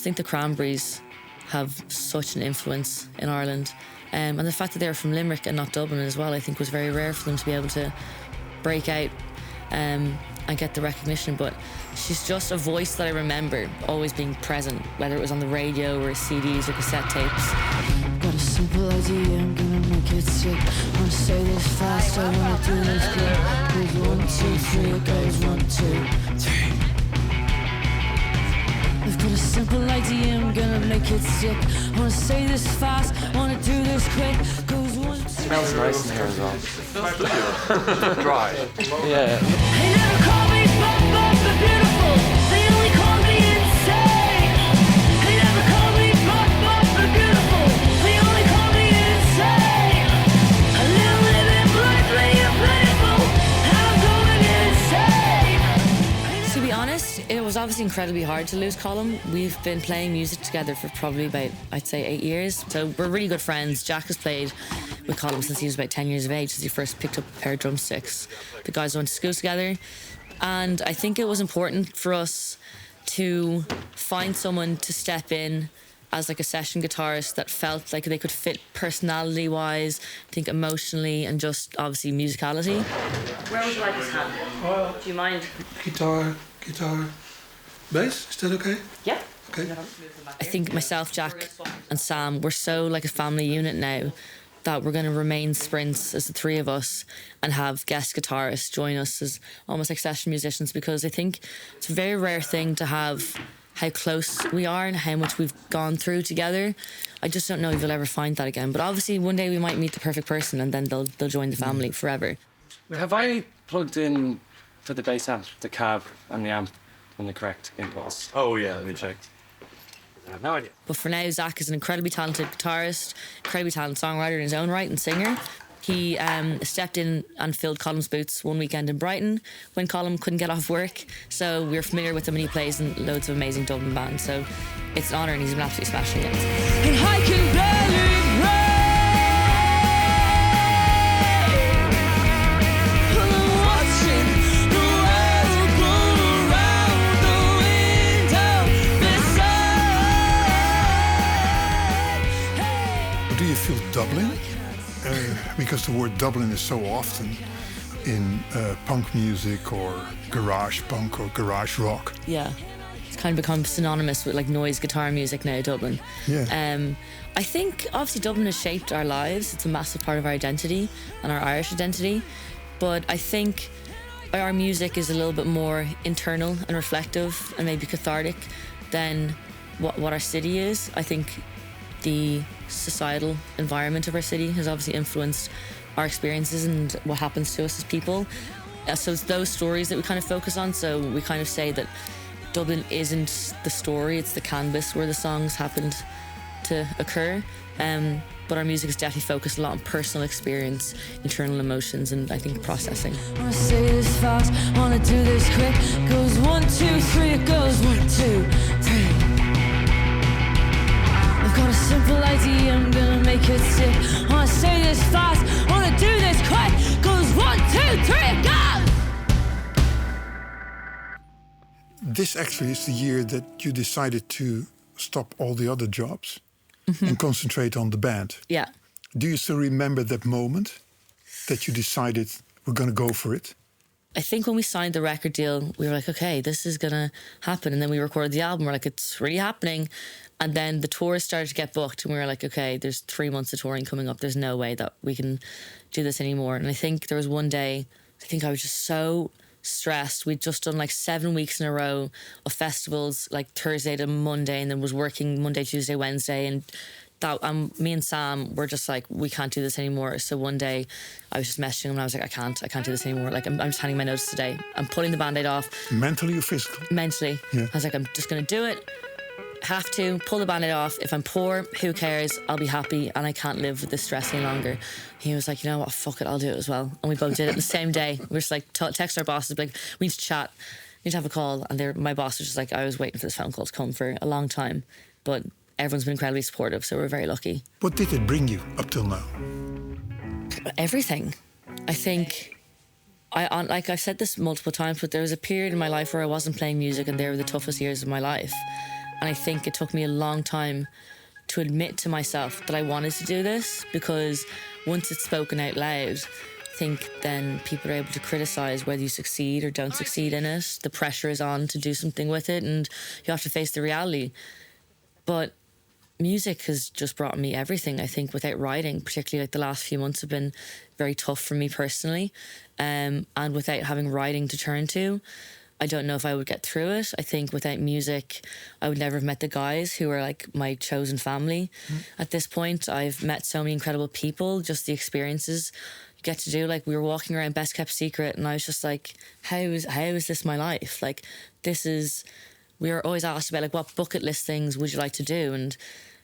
just think the Cranberries have such an influence in Ireland. And the fact that they're from Limerick and not Dublin as well, I think was very rare for them to be able to break out and get the recognition. But she's just a voice that I remember always being present, whether it was on the radio or CDs or cassette tapes. Got a simple idea, I'm gonna make it sick. Wanna say this fast, I wanna do this good. Goes 1, 2, 3, it goes 1, 2, 3. I've got a simple idea, I'm gonna make it sick. Wanna say this fast, wanna do this quick. Goes 1, 2. It smells nice in here as well. Right. Yeah. They never call me but beautiful. They only call me insane. They never call me but beautiful. They only call me insane. I live living blindly and playful. I'm going insane. To be honest, it was obviously incredibly hard to lose Colm. We've been playing music together for probably about, I'd say, 8 years. So we're really good friends. Jack has played with Colm since he was about 10 years of age, since he first picked up a pair of drumsticks. The guys went to school together. And I think it was important for us to find someone to step in as like a session guitarist that felt like they could fit personality-wise, I think emotionally, and just obviously musicality. Where would you like his hand? Do you mind? Guitar, bass, is that okay? Yeah. Okay. I think myself, Jack and Sam, we're so like a family unit now that we're going to remain sprints as the three of us and have guest guitarists join us as almost like session musicians, because I think it's a very rare thing to have how close we are and how much we've gone through together. I just don't know if you'll ever find that again. But obviously one day we might meet the perfect person and then they'll join the family forever. Have I plugged in for the bass amp, the cab and the amp on the correct inputs? Oh, yeah, let me check. I have no idea. But for now, Zach is an incredibly talented guitarist, incredibly talented songwriter in his own right and singer. He stepped in and filled Colm's boots one weekend in Brighton when Colm couldn't get off work. So we're familiar with him and he plays in loads of amazing Dublin bands. So it's an honour and he's been absolutely smashing it. And I can barely breathe. I'm watching the world go around the window beside. Do you feel Dublin? Because the word Dublin is so often in punk music or garage punk or garage rock. Yeah. It's kind of become synonymous with like noise guitar music now, Dublin. Yeah. I think obviously Dublin has shaped our lives. It's a massive part of our identity and our Irish identity. But I think our music is a little bit more internal and reflective and maybe cathartic than what our city is. I think the societal environment of our city has obviously influenced our experiences and what happens to us as people. So it's those stories that we kind of focus on. So we kind of say that Dublin isn't the story, it's the canvas where the songs happened to occur. But our music is definitely focused a lot on personal experience, internal emotions, and I think processing. Wanna say this fast, wanna do this quick. Goes 1, 2, 3, it goes 1, 2, 3. I've got a simple idea, I'm gonna make it sick. Wanna say this fast, wanna do this quick. Goes 1, 2, 3, it goes! This actually is the year that you decided to stop all the other jobs and concentrate on the band. Yeah. Do you still remember that moment that you decided we're going to go for it? I think when we signed the record deal, we were like, okay, this is going to happen. And then we recorded the album. We're like, it's really happening. And then the tours started to get booked. And we were like, okay, there's 3 months of touring coming up. There's no way that we can do this anymore. And I think there was one day, I think I was just so stressed. We'd just done like 7 weeks in a row of festivals, like Thursday to Monday, and then was working Monday, Tuesday, Wednesday. And that me and Sam were just like, we can't do this anymore. So one day I was just messaging him and I was like, I can't do this anymore. Like, I'm just handing my notice today. I'm putting the Band-Aid off. Mentally or physically? Mentally. Yeah. I was like, I'm just going to do it. Have to pull the Band-Aid off. If I'm poor, who cares? I'll be happy and I can't live with this stress any longer. He was like, you know what, fuck it, I'll do it as well. And we both did it the same day. We were just like, text our bosses, like, we need to chat, we need to have a call. And my boss was just like, I was waiting for this phone call to come for a long time. But everyone's been incredibly supportive, so we're very lucky. What did it bring you up till now? Everything. I think, like I've said this multiple times, but there was a period in my life where I wasn't playing music and they were the toughest years of my life. And I think it took me a long time to admit to myself that I wanted to do this, because once it's spoken out loud, I think then people are able to criticise whether you succeed or don't succeed in it. The pressure is on to do something with it, and you have to face the reality. But music has just brought me everything. I think without writing, particularly like the last few months have been very tough for me personally, and without having writing to turn to, I don't know if I would get through it. I think without music, I would never have met the guys who are like my chosen family. At this point, I've met so many incredible people, just the experiences you get to do. Like, we were walking around Best Kept Secret, and I was just like, how is this my life? Like, we were always asked about like, what bucket list things would you like to do? And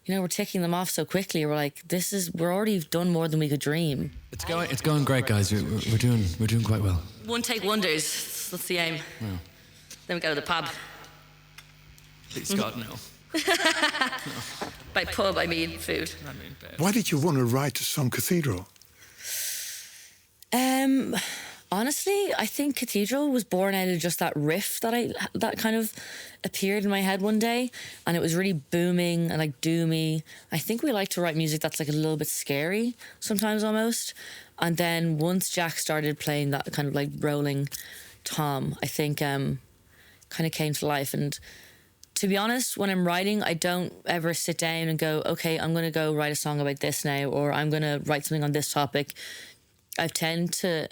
you know, we're ticking them off so quickly. We're like, we're already done more than we could dream. It's going great, guys. We're doing quite well. One take wonders. That's the aim. Yeah. Then we go to the pub. Please God, no. By pub, I mean food. Why did you want to write the song Cathedral? Honestly, I think Cathedral was born out of just that riff that kind of appeared in my head one day, and it was really booming and like doomy. I think we like to write music that's like a little bit scary sometimes almost. And then once Jack started playing that kind of like rolling tom, I think kind of came to life. And to be honest, when I'm writing, I don't ever sit down and go, okay, I'm going to go write a song about this now, or I'm going to write something on this topic. I tend to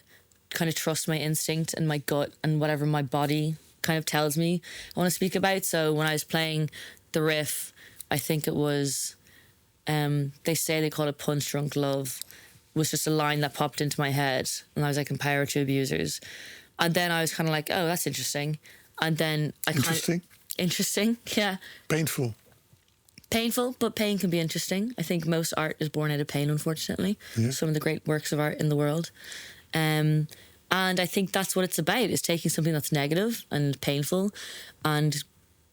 kind of trust my instinct and my gut and whatever my body kind of tells me I want to speak about. So when I was playing the riff, I think it was, they say they call it Punch Drunk Love, was just a line that popped into my head, and I was like, empower to abusers. And then I was kind of like, oh, that's interesting. And then interesting, yeah. Painful, but pain can be interesting. I think most art is born out of pain, unfortunately. Yeah. Some of the great works of art in the world. And I think that's what it's about, is taking something that's negative and painful and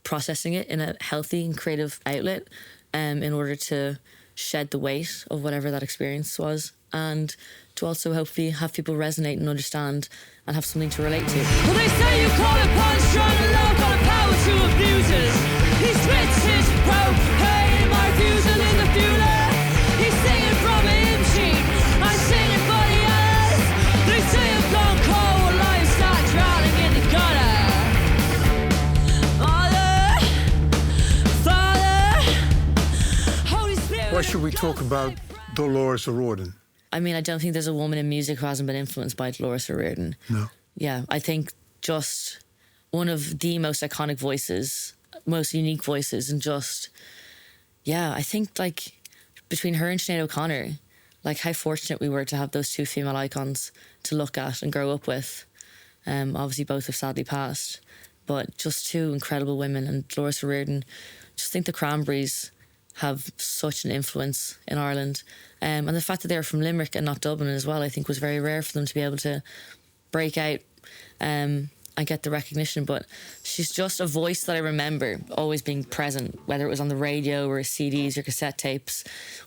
processing it in a healthy and creative outlet in order to shed the weight of whatever that experience was, and to also hopefully have people resonate and understand and have something to relate to. Well, they say you call it punch drunk love, got power to abusers. He spits his propane, my views are in the fueler. He's singing from a hymn sheet, I'm singing for the others. They say I've gone cold, life start drowning in the gutter. Father, Holy Spirit. Why should we talk about Dolores O'Riordan? I mean, I don't think there's a woman in music who hasn't been influenced by Dolores O'Riordan. No. Yeah, I think just one of the most iconic voices, most unique voices, and just, yeah, I think like between her and Sinead O'Connor, like how fortunate we were to have those two female icons to look at and grow up with. Obviously both have sadly passed, but just two incredible women. And Dolores O'Riordan, just think the Cranberries have such an influence in Ireland. And the fact that they were from Limerick and not Dublin as well, I think was very rare for them to be able to break out and get the recognition. But she's just a voice that I remember always being present, whether it was on the radio or CDs or cassette tapes,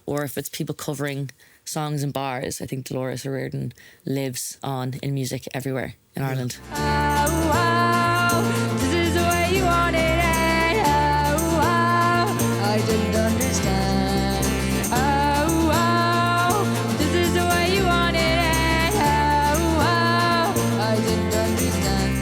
or if it's people covering songs in bars. I think Dolores O'Riordan lives on in music everywhere in Ireland. This is the way you want it. I didn't understand. This is the way you want it. I didn't understand.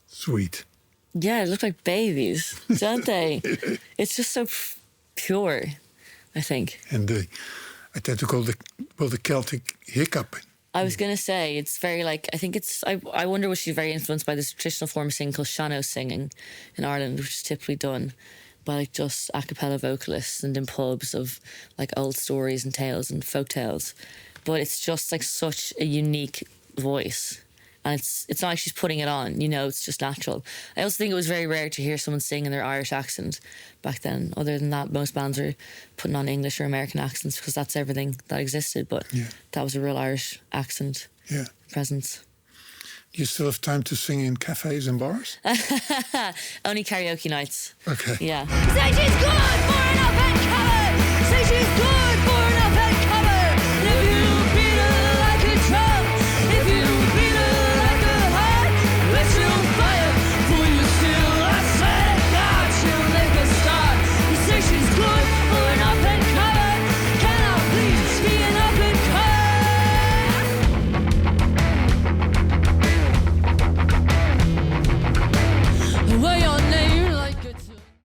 Sweet. Yeah, they look like babies, don't they? It's just so pure, I think. And I tend to call the Celtic hiccup. I was going to say, it's very like, I think it's, I wonder was she very influenced by this traditional form of singing called sean-nós singing in Ireland, which is typically done by like just a cappella vocalists and in pubs of like old stories and tales and folk tales. But it's just like such a unique voice. And it's not like she's putting it on, you know, it's just natural. I also think it was very rare to hear someone sing in their Irish accent back then. Other than that, most bands are putting on English or American accents because that's everything that existed. But that was a real Irish accent presence. You still have time to sing in cafes and bars? Only karaoke nights. Okay. Yeah. Say she's good for an up and covered. Say she's good